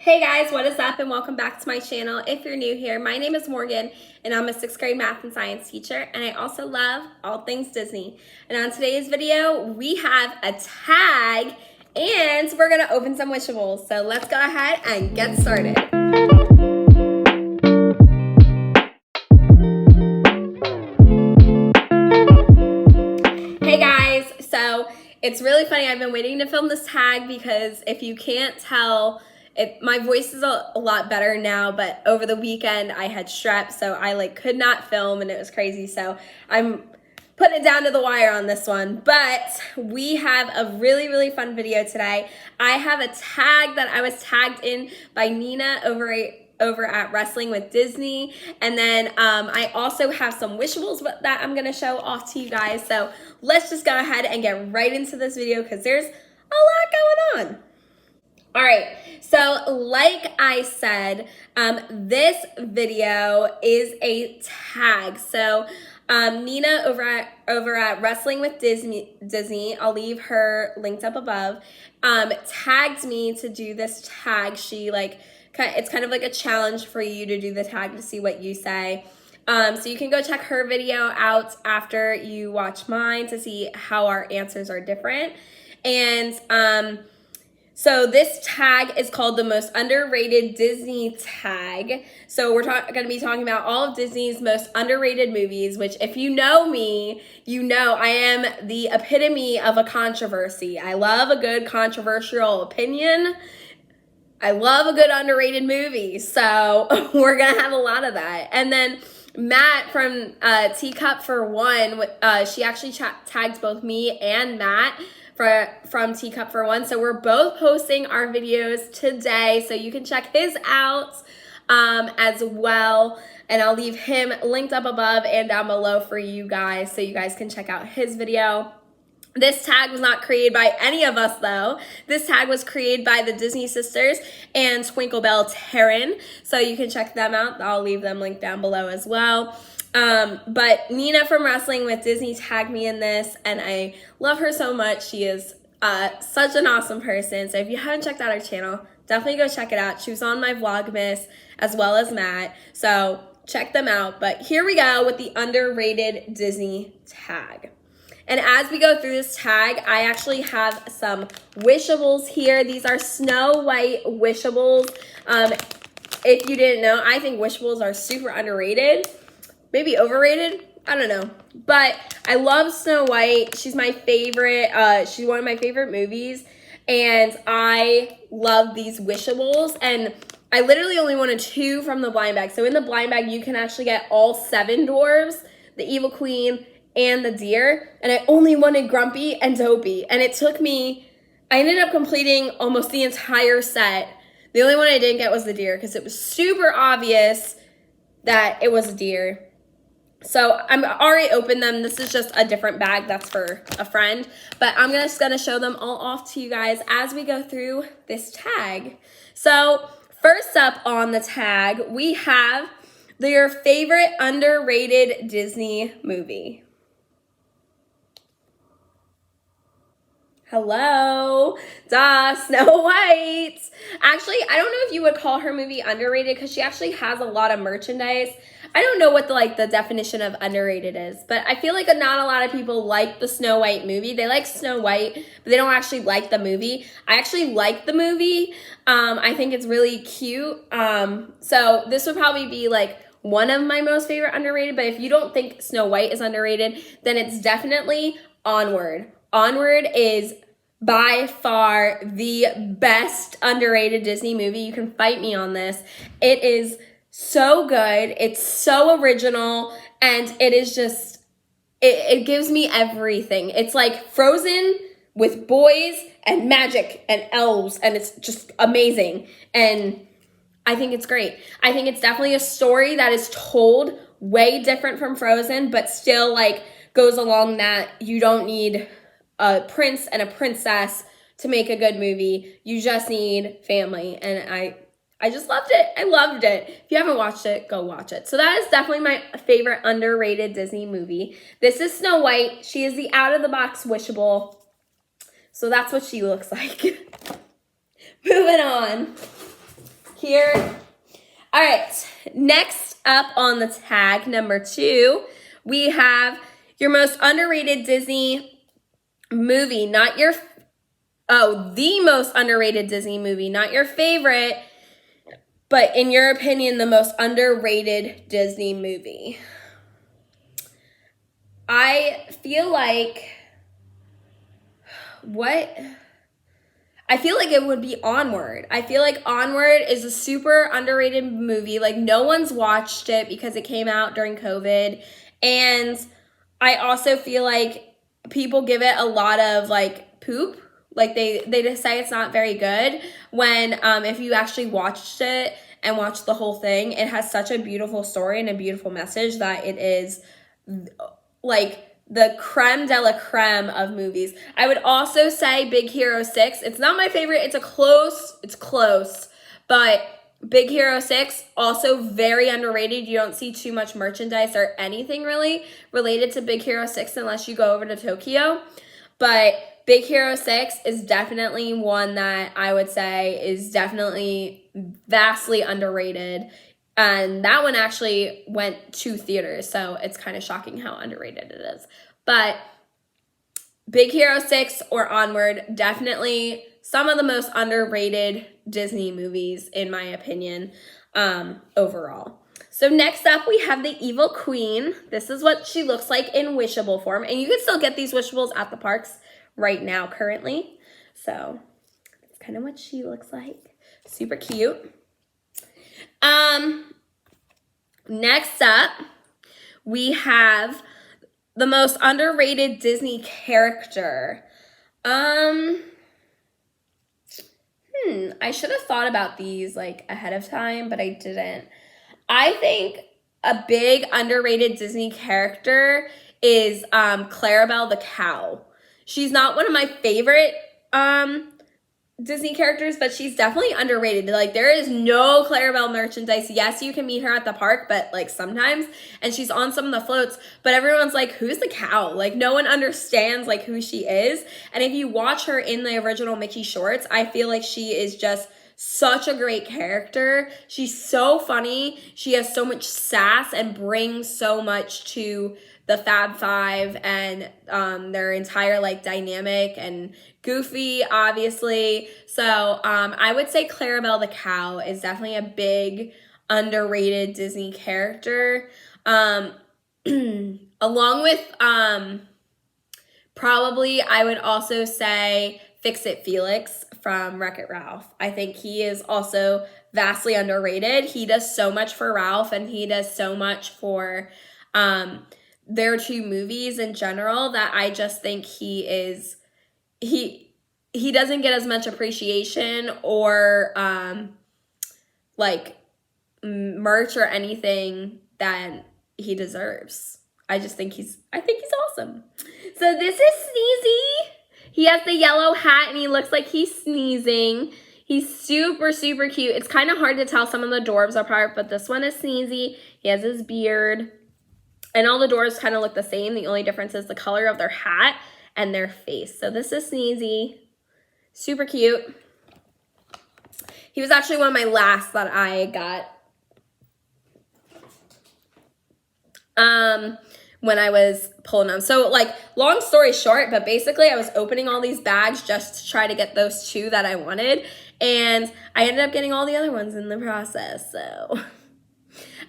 Hey guys, what is up and welcome back to my channel. If you're new here, my name is Morgan and I'm a 6th grade math and science teacher, and I also love all things Disney. And on today's video, we have a tag and we're gonna open some Wishables. So let's go ahead and get started. Hey guys, so it's really funny. I've been waiting to film this tag because if you can't tell, my voice is a lot better now, but over the weekend I had strep, so I could not film and it was crazy. So I'm putting it down to the wire on this one, but we have a really fun video today. I have a tag that I was tagged in by Nina over at Wrestling with Disney, and then I also have some Wishables that I'm gonna show off to you guys. So let's just go ahead and get right into this video because there's a lot going on. All right, so like I said, this video is a tag. So Nina over at Wrestling with Disney, I'll leave her linked up above, tagged me to do this tag. It's kind of like a challenge for you to do the tag to see what you say. So you can go check her video out after you watch mine to see how our answers are different. And so this tag is called the most underrated Disney tag. So we're going to be talking about all of Disney's most underrated movies, which if you know me, you know I am the epitome of a controversy. I love a good controversial opinion. I love a good underrated movie. So we're going to have a lot of that. And then Matt from Teacup for One, she actually tagged both me and Matt from Teacup for One. So we're both posting our videos today, so you can check his out as well. And I'll leave him linked up above and down below for you guys, so you guys can check out his video. This tag was not created by any of us, though. This tag was created by the Disney sisters and Twinkle Taryn, so you can check them out. I'll leave them linked down below as well. But Nina from Wrestling with Disney tagged me in this, and I love her so much. She is such an awesome person. So if you haven't checked out her channel, definitely go check it out. She was on my Vlogmas as well as Matt, so check them out. But here we go with the underrated Disney tag. And as we go through this tag, I actually have some Wishables here. These are Snow White Wishables. If you didn't know, I think Wishables are super underrated. Maybe overrated, I don't know. But I love Snow White. She's my favorite. She's one of my favorite movies. And I love these Wishables. And I literally only wanted 2 from the blind bag. So in the blind bag, you can actually get all 7 dwarves, the Evil Queen, and the deer. And I only wanted Grumpy and Dopey. And it took me, I ended up completing almost the entire set. The only one I didn't get was the deer because it was super obvious that it was a deer. So I'm already opened them. This is just a different bag that's for a friend. But I'm just going to show them all off to you guys as we go through this tag. So first up on the tag, we have your favorite underrated Disney movie. Hello, Snow White. Actually, I don't know if you would call her movie underrated because she actually has a lot of merchandise. I don't know what the definition of underrated is, but I feel like not a lot of people like the Snow White movie. They like Snow White, but they don't actually like the movie. I actually like the movie. I think it's really cute. So this would probably be one of my most favorite underrated, but if you don't think Snow White is underrated, then it's definitely Onward. Onward is by far the best underrated Disney movie. You can fight me on this. It is so good. It's so original, and it is just, it gives me everything. It's like Frozen with boys and magic and elves, and it's just amazing. And I think it's great. I think it's definitely a story that is told way different from Frozen, but still goes along that you don't need a prince and a princess to make a good movie. You just need family. And I just loved it. I loved it. If you haven't watched it, go watch it. So that is definitely my favorite underrated Disney movie. This is Snow White. She is the out-of-the-box Wishable. So that's what she looks like. Moving on. All right, next up on the tag, number 2, we have your most underrated Disney movie, the most underrated Disney movie, not your favorite, but in your opinion, the most underrated Disney movie. I feel like it would be Onward. I feel like Onward is a super underrated movie. Like, no one's watched it because it came out during COVID. And I also feel like people give it a lot of, like, poop. Like, they just say it's not very good. When if you actually watched it and watched the whole thing, it has such a beautiful story and a beautiful message that it is, like, the creme de la creme of movies. I would also say Big Hero 6. It's not my favorite. It's close. But Big Hero 6, also very underrated. You don't see too much merchandise or anything really related to Big Hero 6 unless you go over to Tokyo. But Big Hero 6 is definitely one that I would say is definitely vastly underrated. And that one actually went to theaters, so it's kind of shocking how underrated it is. But Big Hero 6 or Onward, definitely some of the most underrated Disney movies, in my opinion, overall. So next up, we have the Evil Queen. This is what she looks like in Wishable form. And you can still get these Wishables at the parks right now currently. So that's kind of what she looks like. Super cute. Next up, we have the most underrated Disney character. I should have thought about these like ahead of time, but I didn't. I think a big underrated Disney character is Clarabelle the cow. She's not one of my favorite Disney characters, but she's definitely underrated. Like, there is no Clarabelle merchandise. Yes, you can meet her at the park, but like sometimes, and she's on some of the floats, but everyone's like, who's the cow? Like, no one understands like who she is. And if you watch her in the original Mickey shorts, I feel like she is just such a great character. She's so funny. She has so much sass and brings so much to the Fab Five and their entire like dynamic, and Goofy, obviously. So I would say Clarabelle the cow is definitely a big underrated Disney character. Along with probably I would also say Fix-It Felix from Wreck-It Ralph. I think he is also vastly underrated. He does so much for Ralph, and he does so much for their two movies in general, that I just think he doesn't get as much appreciation or like merch or anything that he deserves. I think he's awesome. So this is Sneezy. He has the yellow hat and he looks like he's sneezing. He's super, super cute. It's kind of hard to tell some of the dwarves apart, but this one is Sneezy. He has his beard. And all the dwarves kind of look the same. The only difference is the color of their hat and their face. So this is Sneezy. Super cute. He was actually one of my last that I got when I was pulling them. So, like, long story short, but basically I was opening all these bags just to try to get those two that I wanted. And I ended up getting all the other ones in the process, so...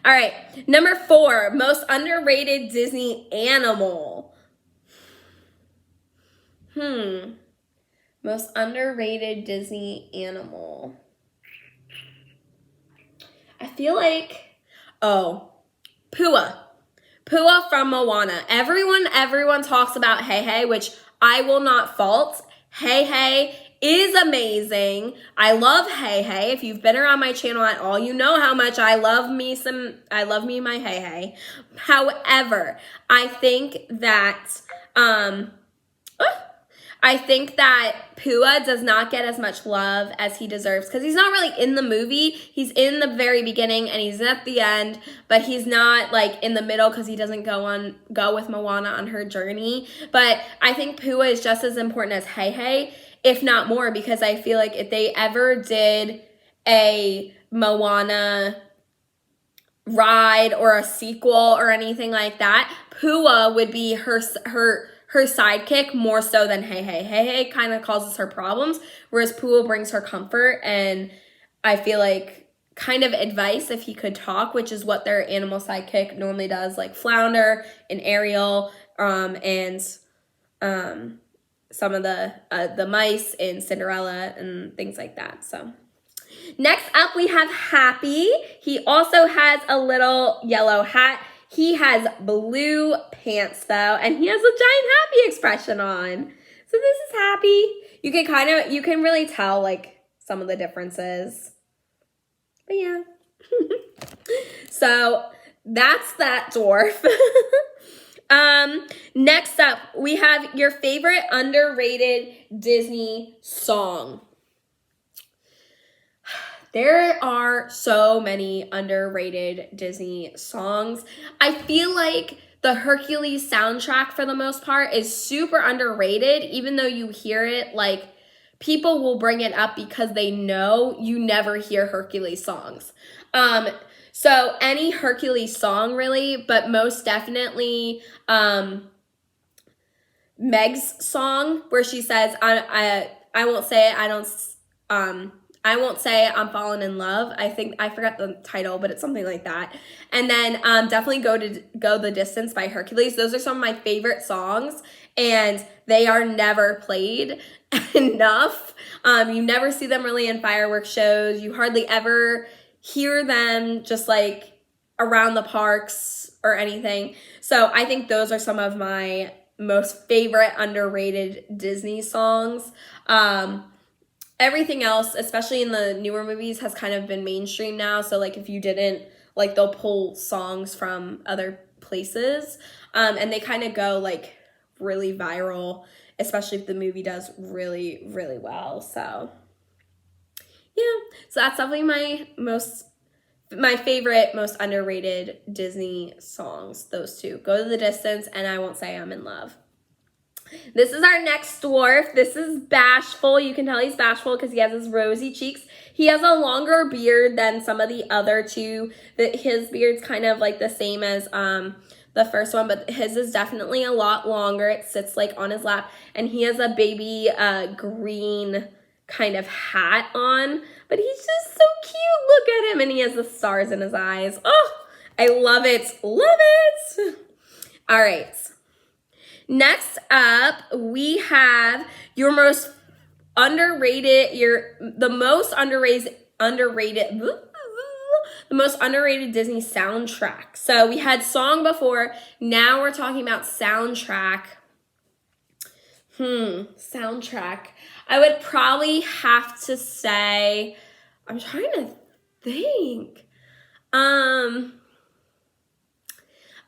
All right, number 4, most underrated Disney animal. Most underrated Disney animal. I feel like, Pua. Pua from Moana. Everyone talks about Hey Hey, which I will not fault. Hey Hey is amazing. I love Hey Hey. If you've been around my channel at all, you know how much I love me my Hey Hey. However, I think that Pua does not get as much love as he deserves, because he's not really in the movie. He's in the very beginning and he's at the end, but he's not like in the middle because he doesn't go with Moana on her journey. But I think Pua is just as important as Hey Hey, if not more, because I feel like if they ever did a Moana ride or a sequel or anything like that. Pua would be her sidekick more so than Hey Hey. Hey Hey kind of causes her problems, whereas Pua brings her comfort and I feel like kind of advice if he could talk, which is what their animal sidekick normally does, like Flounder and Ariel, and some of the mice in Cinderella and things like that. So next up we have Happy. He also has a little yellow hat. He has blue pants though, and he has a giant happy expression on. So this is Happy. You can really tell like some of the differences. But yeah. So that's that dwarf. Next up, we have your favorite underrated Disney song. There are so many underrated Disney songs. I feel like the Hercules soundtrack for the most part is super underrated, even though you hear it, like people will bring it up because they know you never hear Hercules songs. So any Hercules song really, but most definitely Meg's song where she says, I won't say it, I won't say I'm falling in love. I forgot the title, but it's something like that. And then definitely Go the Distance by Hercules. Those are some of my favorite songs, and they are never played enough. You never see them really in fireworks shows. You hardly ever hear them just like around the parks or anything. So I think those are some of my most favorite underrated Disney songs. Everything else, especially in the newer movies, has kind of been mainstream now. So like if you didn't, like they'll pull songs from other places, and they kind of go like really viral, especially if the movie does really, really well. So yeah, so that's definitely my favorite, most underrated Disney songs, those two. Go the Distance and I Won't Say I'm in Love. This is our next dwarf. This is Bashful. You can tell he's bashful because he has his rosy cheeks. He has a longer beard than some of the other two. His beard's kind of like the same as the first one, but his is definitely a lot longer. It sits like on his lap, and he has a baby green kind of hat on, but he's just so cute. Look at him, and he has the stars in his eyes. Oh, I love it. Love it. All right. Next up, we have your most underrated, the most underrated Disney soundtrack. So we had song before, now we're talking about soundtrack. Soundtrack. I would probably have to say, I'm trying to think.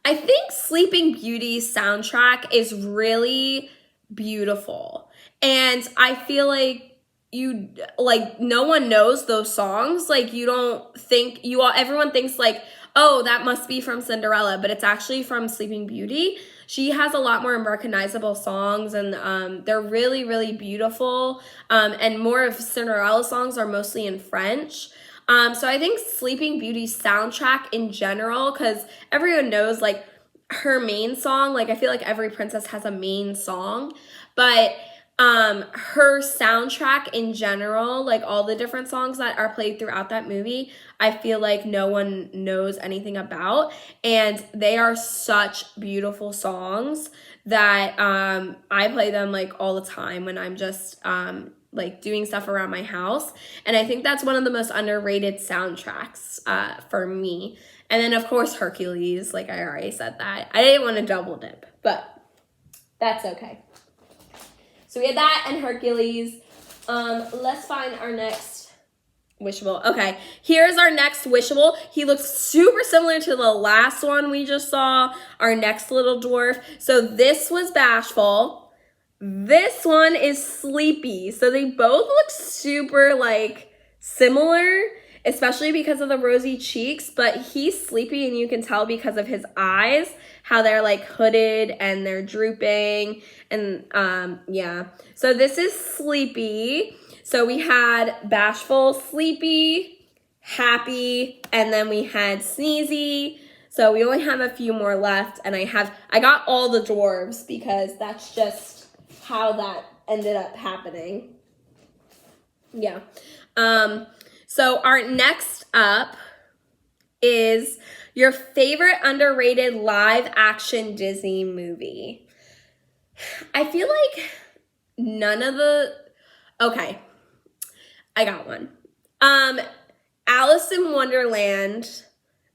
I think Sleeping Beauty's soundtrack is really beautiful. And I feel like no one knows those songs. Like everyone thinks like, oh, that must be from Cinderella, but it's actually from Sleeping Beauty. She has a lot more recognizable songs, and they're really, really beautiful. And more of Cinderella songs are mostly in French. So I think Sleeping Beauty's soundtrack in general, because everyone knows like her main song, like I feel like every princess has a main song, but her soundtrack in general, like all the different songs that are played throughout that movie, I feel like no one knows anything about, and they are such beautiful songs that I play them like all the time when I'm just like doing stuff around my house. And I think that's one of the most underrated soundtracks for me. And then of course Hercules, like I already said that. I didn't want to double dip, but that's okay. So we had that and Hercules. Let's find our next Wishable. Okay, here's our next Wishable. He looks super similar to the last one we just saw, our next little dwarf. So this was Bashful. This one is Sleepy. So they both look super like similar, especially because of the rosy cheeks, but he's sleepy and you can tell because of his eyes, how they're like hooded and they're drooping, and yeah. So this is Sleepy. So we had Bashful, Sleepy, Happy, and then we had Sneezy. So we only have a few more left, and I got all the dwarves because that's just how that ended up happening. Yeah. So our next up is your favorite underrated live action Disney movie. I feel like none of the... Okay, I got one. Alice in Wonderland,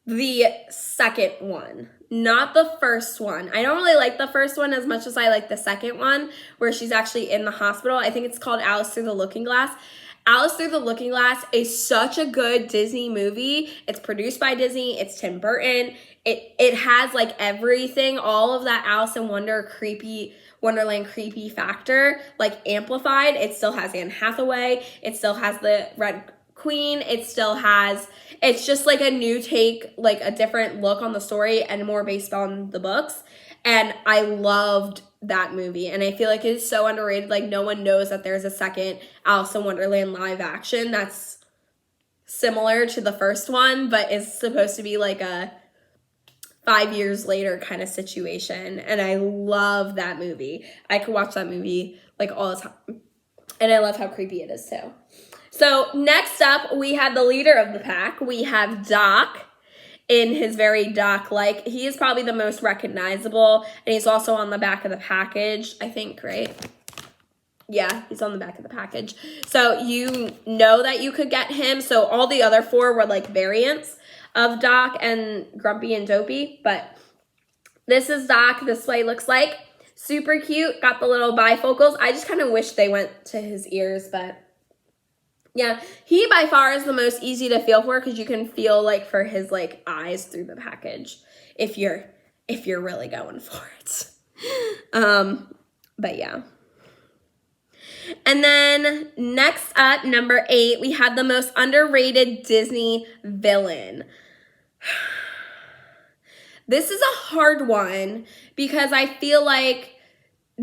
the second one, not the first one. I don't really like the first one as much as I like the second one, where she's actually in the hospital. I think it's called Alice Through the Looking Glass. Alice Through the Looking Glass is such a good Disney movie. It's produced by Disney. It's Tim Burton. It has like everything, all of that Alice in Wonderland creepy factor, like amplified. It still has Anne Hathaway. It still has the Red Queen. It's just like a new take, like a different look on the story and more based on the books. And I loved that movie. And I feel like it's so underrated. Like no one knows that there's a second Alice in Wonderland live action that's similar to the first one, but is supposed to be like a 5 years later kind of situation. And I love that movie. I could watch that movie like all the time. And I love how creepy it is too. So next up, we have the leader of the pack. We have Doc in his very Doc-like. He is probably the most recognizable, and he's also on the back of the package, I think, right? Yeah, he's on the back of the package. So you know that you could get him. So all the other four were like variants of Doc and Grumpy and Dopey, but this is Doc. This way looks like. Super cute. Got the little bifocals. I just kind of wish they went to his ears, but yeah, he by far is the most easy to feel for because you can feel like for his like eyes through the package if you're really going for it. But yeah. And then next up, number 8, we have the most underrated Disney villain. This is a hard one because I feel like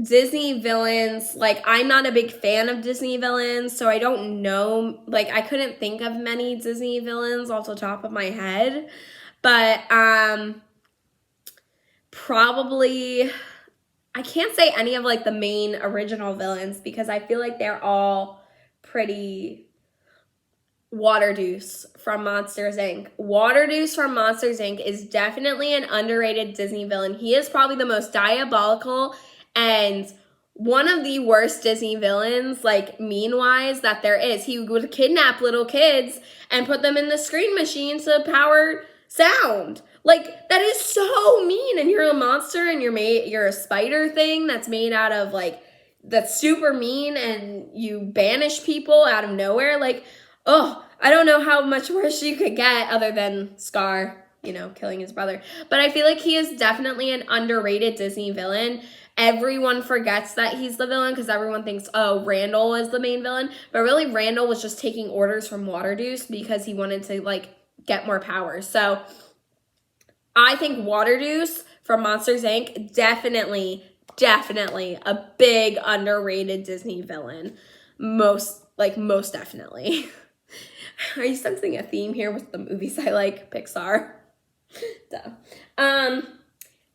Disney villains, like I'm not a big fan of Disney villains, so I don't know, like I couldn't think of many Disney villains off the top of my head, but probably I can't say any of like the main original villains because I feel like they're all pretty. Waterdeuse from Monsters, Inc. Waterdeuse from Monsters, Inc. is definitely an underrated Disney villain. He is probably the most diabolical and one of the worst Disney villains, like mean-wise, that there is. He would kidnap little kids and put them in the screen machine to power sound. Like, that is so mean. And you're a monster and you're a spider thing that's made out of, like, that's super mean and you banish people out of nowhere. Like, oh, I don't know how much worse you could get other than Scar, killing his brother. But I feel like he is definitely an underrated Disney villain. Everyone forgets that he's the villain because everyone thinks, oh, Randall is the main villain. But really, Randall was just taking orders from Waterdeuse because he wanted to, like, get more power. So I think Waterdeuse from Monsters, Inc. definitely a big underrated Disney villain. Most definitely. Are you sensing a theme here with the movies I like? Pixar. Duh.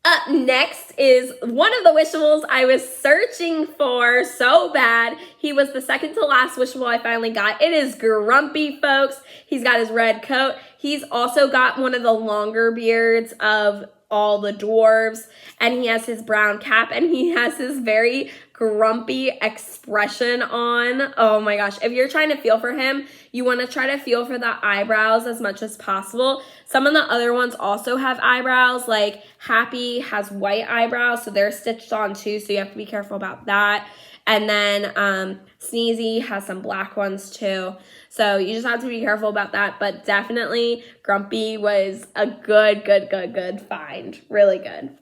Up next is one of the Wishables I was searching for so bad. He was the second to last Wishable I finally got. It is Grumpy, folks. He's got his red coat. He's also got one of the longer beards of all the dwarves, and he has his brown cap, and he has his very grumpy expression on. Oh my gosh. If you're trying to feel for him, you want to try to feel for the eyebrows as much as possible. Some of the other ones also have eyebrows, like Happy has white eyebrows, so they're stitched on too, so you have to be careful about that. And then Sneezy has some black ones too. So you just have to be careful about that. But definitely Grumpy was a good find. Really good.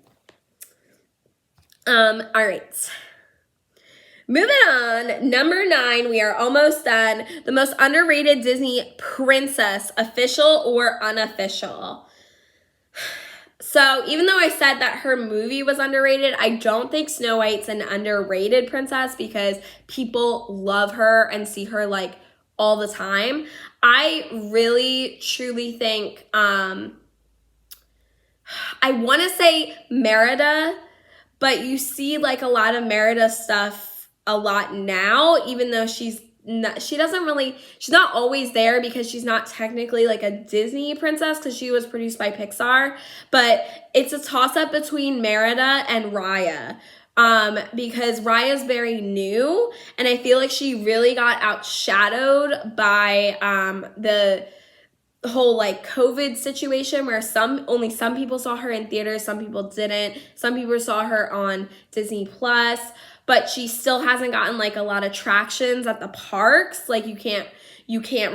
All right. Moving on, number 9, we are almost done. The most underrated Disney princess, official or unofficial? So even though I said that her movie was underrated, I don't think Snow White's an underrated princess because people love her and see her like all the time. I really, truly think, I want to say Merida, but you see like a lot of Merida stuff a lot now, even though she's not always there because she's not technically like a Disney princess because she was produced by Pixar, but it's a toss-up between Merida and Raya. Because Raya's very new, and I feel like she really got outshadowed by the whole like COVID situation where only some people saw her in theaters, some people didn't. Some people saw her on Disney Plus, but she still hasn't gotten like a lot of attractions at the parks. Like you can't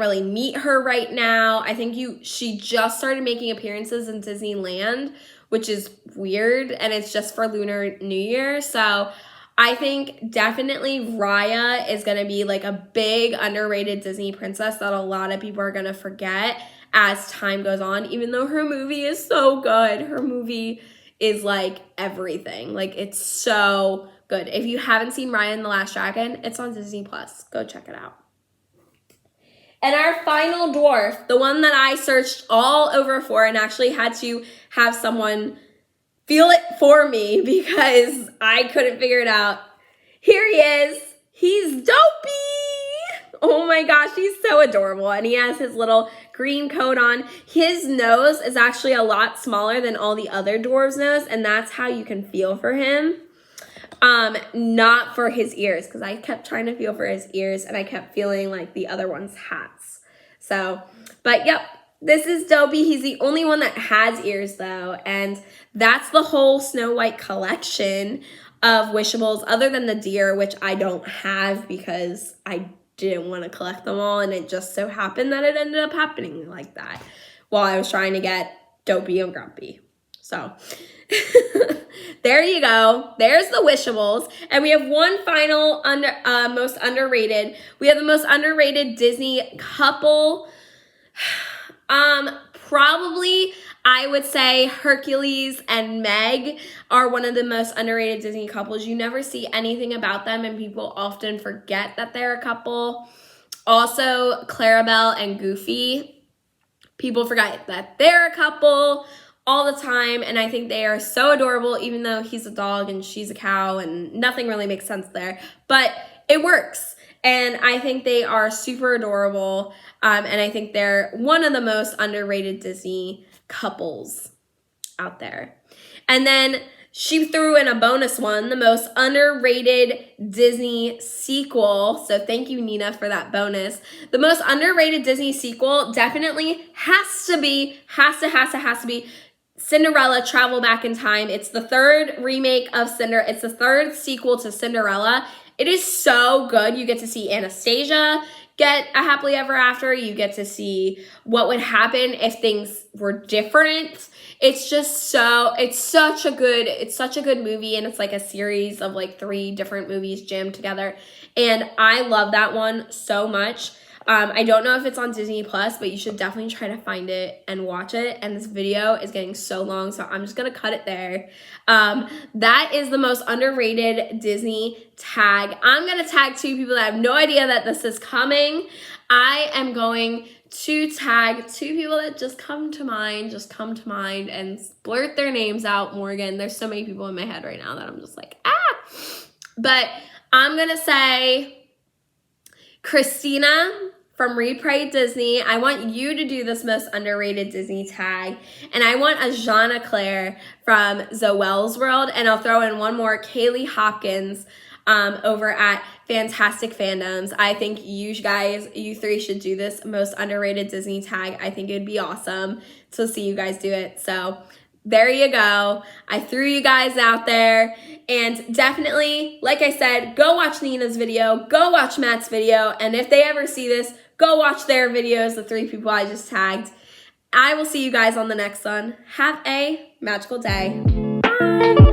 really meet her right now. I think she just started making appearances in Disneyland, which is weird, and it's just for Lunar New Year. So I think definitely Raya is going to be like a big underrated Disney princess that a lot of people are going to forget as time goes on, even though her movie is so good. Her movie is like everything. Like it's so good. If you haven't seen Raya and the Last Dragon, it's on Disney Plus. Go check it out. And our final dwarf, the one that I searched all over for and actually had to have someone feel it for me because I couldn't figure it out. Here he is. He's Dopey. Oh my gosh, he's so adorable. And he has his little green coat on. His nose is actually a lot smaller than all the other dwarves' nose, and that's how you can feel for him. Not for his ears, because I kept trying to feel for his ears and I kept feeling like the other one's hats. So, but yep, this is Dopey. He's the only one that has ears though, and that's the whole Snow White collection of Wishables, other than the deer, which I don't have because I didn't want to collect them all, and it just so happened that it ended up happening like that while I was trying to get Dopey and Grumpy. So there you go. There's the Wishables. And we have one final most underrated. We have the most underrated Disney couple. Probably I would say Hercules and Meg are one of the most underrated Disney couples. You never see anything about them and people often forget that they're a couple. Also, Clarabelle and Goofy. People forget that they're a couple all the time, and I think they are so adorable, even though he's a dog and she's a cow and nothing really makes sense there, but it works. And I think they are super adorable, and I think they're one of the most underrated Disney couples out there. And then she threw in a bonus one, the most underrated Disney sequel. So thank you, Nina, for that bonus. The most underrated Disney sequel definitely has to be Cinderella Travel Back in Time. It's the third remake of It's the third sequel to Cinderella. It is so good. You get to see Anastasia get a happily ever after. You get to see what would happen if things were different. It's such a good movie, and it's like a series of like 3 different movies jammed together. And I love that one so much. I don't know if it's on Disney Plus, but you should definitely try to find it and watch it. And this video is getting so long, so I'm just going to cut it there. That is the most underrated Disney tag. I'm going to tag 2 people that have no idea that this is coming. I am going to tag 2 people that just come to mind and blurt their names out, Morgan. There's so many people in my head right now that I'm just like, ah! But I'm going to say Christina from Repray Disney. I want you to do this most underrated Disney tag. And I want a Jeanna Claire from Zoelle's World. And I'll throw in one more, Kaylee Hopkins over at Fantastic Fandoms. I think you 3 should do this most underrated Disney tag. I think it'd be awesome to see you guys do it. So there you go. I threw you guys out there. And definitely, like I said, go watch Nina's video, go watch Matt's video, and if they ever see this, go watch their videos, the 3 people I just tagged. I will see you guys on the next one. Have a magical day. Bye.